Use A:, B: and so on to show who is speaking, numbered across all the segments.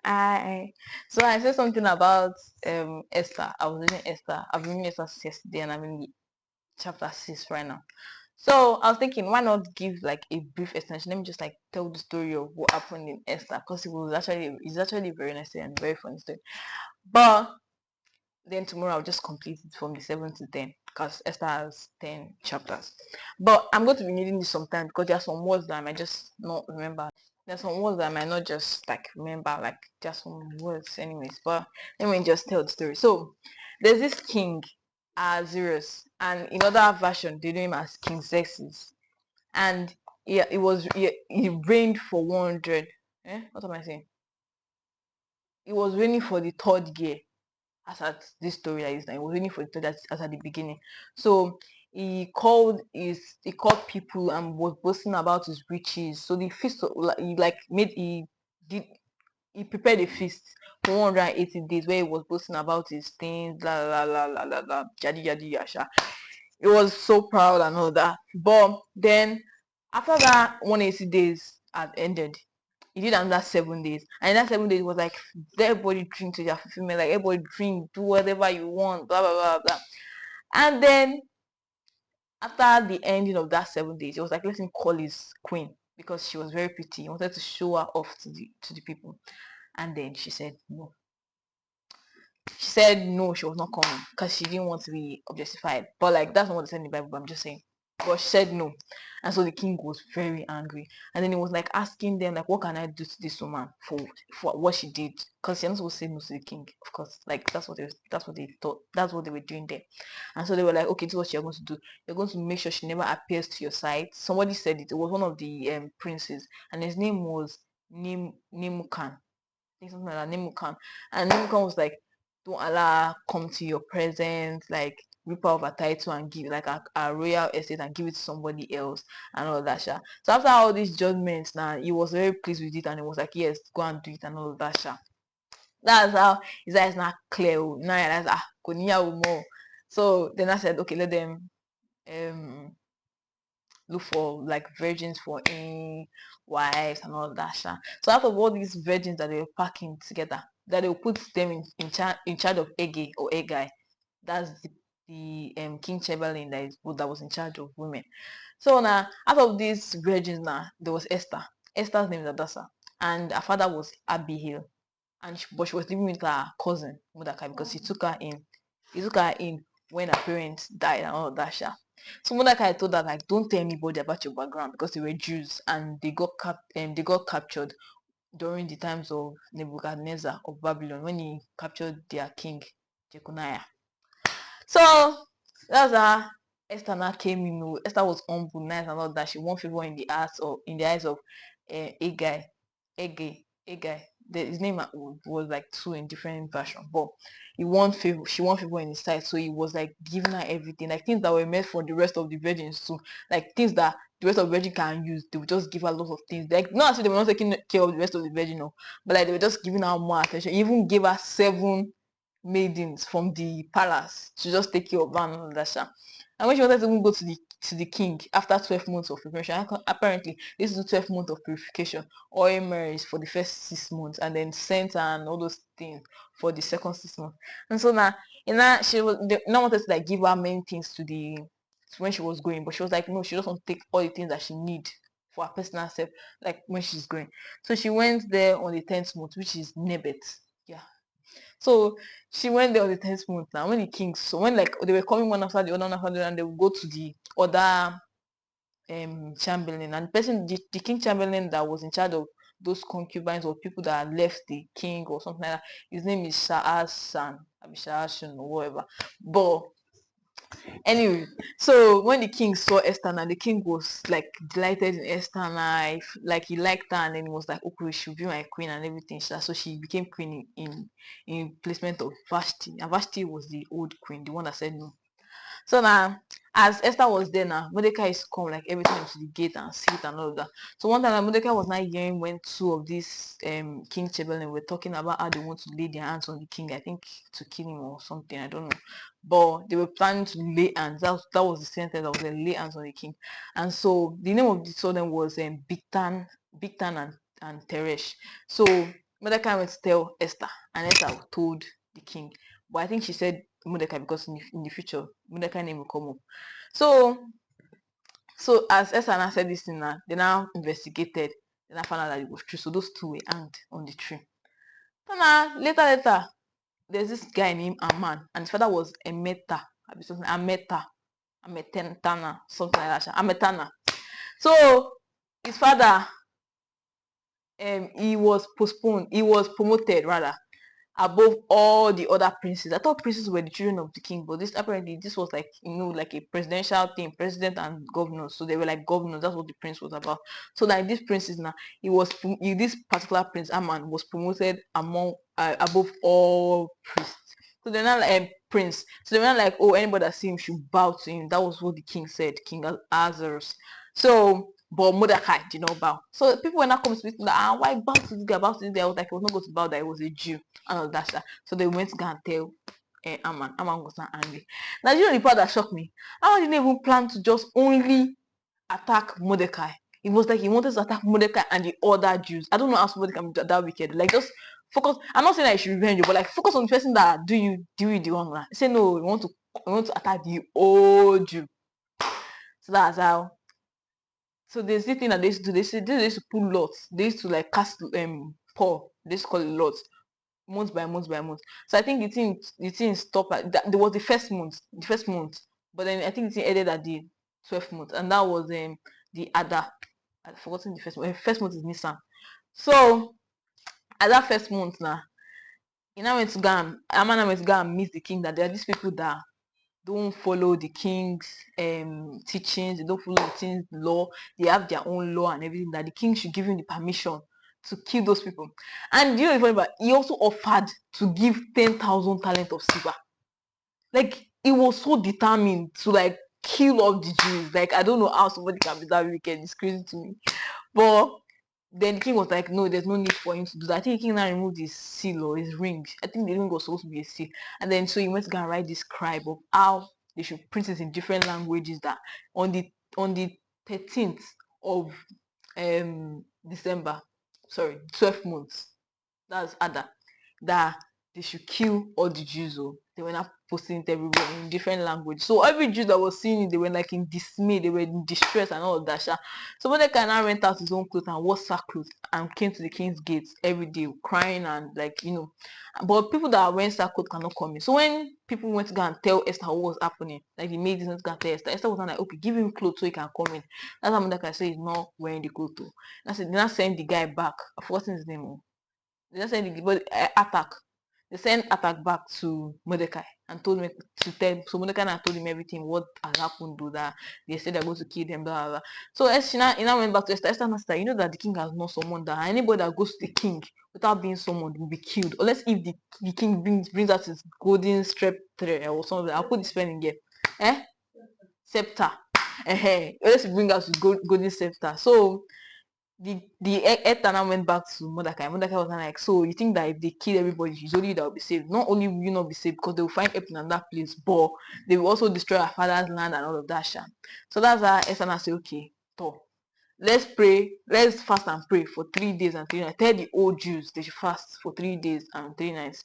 A: So I said something about Esther. I was reading Esther. I've been reading Esther since yesterday, and I'm in chapter 6 right now. So I was thinking, why not give like a brief extension? Let me just like tell the story of what happened in Esther, because it's actually a very nice story and very funny story. But then tomorrow I'll just complete it from the 7 to 10, because Esther has 10 chapters. But I'm going to be needing this sometime, because there are some words that I might just not remember. There's some words that I might not just like remember, like just some words anyways. But let me just tell the story. So there's this king, Azirus, and in other version they know him as King Xerxes. And yeah, he reigned for 100. What am I saying? He was reigning for the third year, as at this story that is now. He was waiting for it as at the beginning. So he called people and was boasting about his riches. So the feast he like made did he prepared a feast for 180 days where he was boasting about his things, la la la la la la, jadi jadi yasha. He was so proud and all that. But then after that 180 days had ended, he did another 7 days, and in that 7 days was like everybody drink to their fulfillment, like everybody drink, do whatever you want, blah blah blah blah. And then after the ending of that 7 days, it was like, let him call his queen, because she was very pretty. He wanted to show her off to the people. And then she said no. She said no, she was not coming because she didn't want to be objectified. But like, that's not what it said in the Bible, but I'm just saying. But she said no. And so the king was very angry. And then he was like asking them, like, what can I do to this woman for what she did? Because she also said no to the king, of course. Like, that's what they thought, that's what they were doing there. And so they were like, okay, this is what you're going to do. You're going to make sure she never appears to your side. Somebody said it was one of the princes, and his name was Nimukan. I think something like that, Nimukan. And Nimukan was like, don't allow her come to your presence, like rip out of a title and give like a royal estate and give it to somebody else and all that sha. So after all these judgments now, he was very pleased with it, and he was like, yes, go and do it and all that sha. That's how his eyes not clear. Now I realize, koniya more. So then I said, okay, let them um look for like virgins for wives and all that sha. So out of all these virgins that they were packing together, that they will put them in charge of Ege or Egai. That's the King Chamberlain that was in charge of women. So now out of these virgins now, there was Esther. Esther's name is Adasa, and her father was Abihail, but she was living with her cousin Mordecai, because he took her in when her parents died and all of that sha. So Mordecai told her, like, don't tell anybody about your background, because they were Jews and they got captured during the times of Nebuchadnezzar of Babylon, when he captured their king Jeconiah. So that's how Esther now came in. Esther was humble, nice, and all that. She won favor in the eyes of Agai. His name was like two in different versions, but he won favor. She won favor in his sight, so he was like giving her everything, like things that were meant for the rest of the virgins too, like things that the rest of the virgin can use. They would just give her lots of things, like not as if they were not taking care of the rest of the virgin, no, but like they were just giving her more attention. He even gave her 7 maidens from the palace to just take care of her and all that sha. And when she wanted to even go to the king after 12 months of preparation, apparently this is the 12 months of purification. Oil marriage for the first 6 months, and then scent and all those things for the second 6 months. And so now, she was they now wanted to like give her many things to when she was going, but she was like, no, she just want to take all the things that she need for her personal self, like when she's going. So she went there on the 10th month, which is Nebet. Yeah. So she went there on the 10th month now. When the kings, so when like they were coming one after the other, and they would go to the other chamberlain, and the king chamberlain that was in charge of those concubines or people that had left the king or something like that. His name is Sha'asan, Sha'asan or whatever. But anyway, so when the king saw Esther, and the king was like delighted in Esther, and like he liked her, and then he was like, okay, she should be my queen and everything. So she became queen in placement of Vashti, and Vashti was the old queen, the one that said no. So now, as Esther was there now, Mordecai is come like every time to the gate and sit and all of that. So one time Mordecai was not hearing when two of these King Chamberlain were talking about how they want to lay their hands on the king, I think to kill him or something, I don't know. But they were planning to lay hands. That was the sentence that was like, lay hands on the king. And so the name of the two of them was Bigtan and Teresh. So Mordecai went to tell Esther, and Esther told the king. But I think she said Mordecai because in the future, Mordecai name will come up. So as Esther now said this thing now, they now investigated. They now found out that it was true. So those two were hanged on the tree. So now later, there's this guy named Aman, and his father was Emeta, something Ametana, something like that. Ametana. So his father, he was promoted rather above all the other princes. I thought princes were the children of the king, but this apparently this was like like a presidential thing, president and governors. So they were like governors. That's what the prince was about. So like these princes now, this particular prince Aman was promoted above all priests. So they're not like prince. So they're not like, oh, anybody that see him should bow to him. That was what the king said, King Ahasuerus. So but Mordecai did not bow. So people were not coming to me like, why bow to this guy? Bow to this guy. I was like, he was not going to bow, that he was a Jew and all that. So they went to go and tell Aman. Aman was not angry. Now, you know the part that shocked me? Aman didn't even plan to just only attack Mordecai. It was like he wanted to attack Mordecai and the other Jews. I don't know how somebody can be that wicked. Like, just focus. I'm not saying that you should revenge you, but like focus on the person that do you the wrong. Like, say no, you want to attack the old Jew. So that's how. So there's this thing that they used to do. They used to pull lots. They used to like cast pour. They used to call it lots, month by month by month. So I think the thing stopped at that. There was the first month, but then I think the thing ended at the 12th month, and that was the other. I've forgotten the first month. First month is Nissan. So at that first month now, Aman went to go and meet the king. That there are these people that don't follow the king's teachings, they don't follow the king's law, they have their own law and everything, that the king should give him the permission to kill those people. And you know the funny part, he also offered to give 10,000 talent of silver. Like, he was so determined to like kill all the Jews. Like, I don't know how somebody can be that wicked. It's crazy to me. But then the king was like, no, there's no need for him to do that. I think the king now removed his seal or his ring. I think the ring was supposed to be a seal. And then so he went to go and write this scribe of how they should print it in different languages, that on the 13th of December, sorry, 12 months. That's Ada. That they should kill all the Jews. Oh. They were not posting it everywhere in different language. So every Jew that was seeing it, they were like in dismay, they were in distress and all of that. So Mordecai now rent out his own clothes and wore sackcloth and came to the king's gates every day crying and like, but people that are wearing sackcloth cannot come in. So when people went to go and tell Esther what was happening, like the maid didn't go and tell Esther, Esther was not like, okay, give him clothes so he can come in. That's how Mordecai said he's not wearing the clothes too. That's it. They now send the guy back. I've forgotten his name. They just send attack. They sent attack back to Mordecai and told me to tell. So Mordecai and told him everything, what has happened, do that. They said they're going to kill them, blah, blah, blah. So Esther now went back to Esther. Esther said, you know that the king has not summoned that. Anybody that goes to the king without being summoned will be killed. Unless if the king brings out his golden scepter or something. I'll put the spelling here. Scepter. Let's bring out his golden scepter. So the Etana went back to Mordecai. Mordecai was like, so you think that if they kill everybody, it's only you that will be saved. Not only will you not be saved, because they will find help in that place, but they will also destroy our father's land and all of that. So that's how Etana said, okay, let's pray, let's fast and pray for 3 days and 3 nights. Tell the old Jews they should fast for 3 days and 3 nights,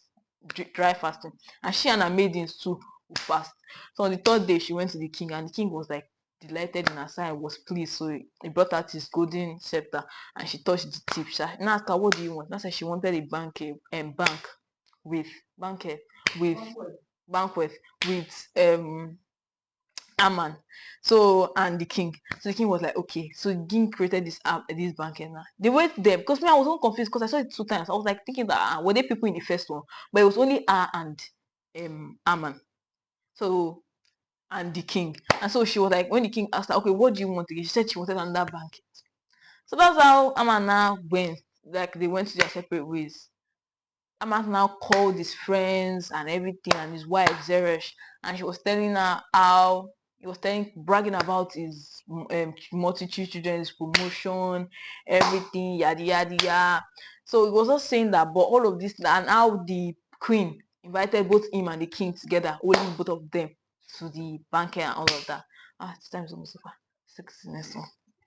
A: dry fasting. And she and her maidens too will fast. So on the 3rd day, she went to the king, and the king was like delighted in her side, was pleased. So he brought out his golden scepter and she touched the tip. She asked her, what do you want? Now said she wanted a banquet with banquet with Aman. So and the king. So the king was like, okay. So the king created this banquet now. They went there because me, I was so confused because I saw it 2 times. I was like thinking that were there people in the first one? But it was only her and Aman. So and the king. And so she was like, when the king asked her, okay, what do you want to get? She said she wanted another banquet. So that's how Aman now went. Like they went to their separate ways. Aman now called his friends and everything and his wife Zeresh, and she was telling her how he was bragging about his multitude children, his promotion, everything, yada yada yada. So he was just saying that, but all of this and how the queen invited both him and the king together, holding both of them to the banquet and all of that. It's time is almost over. 6 next one.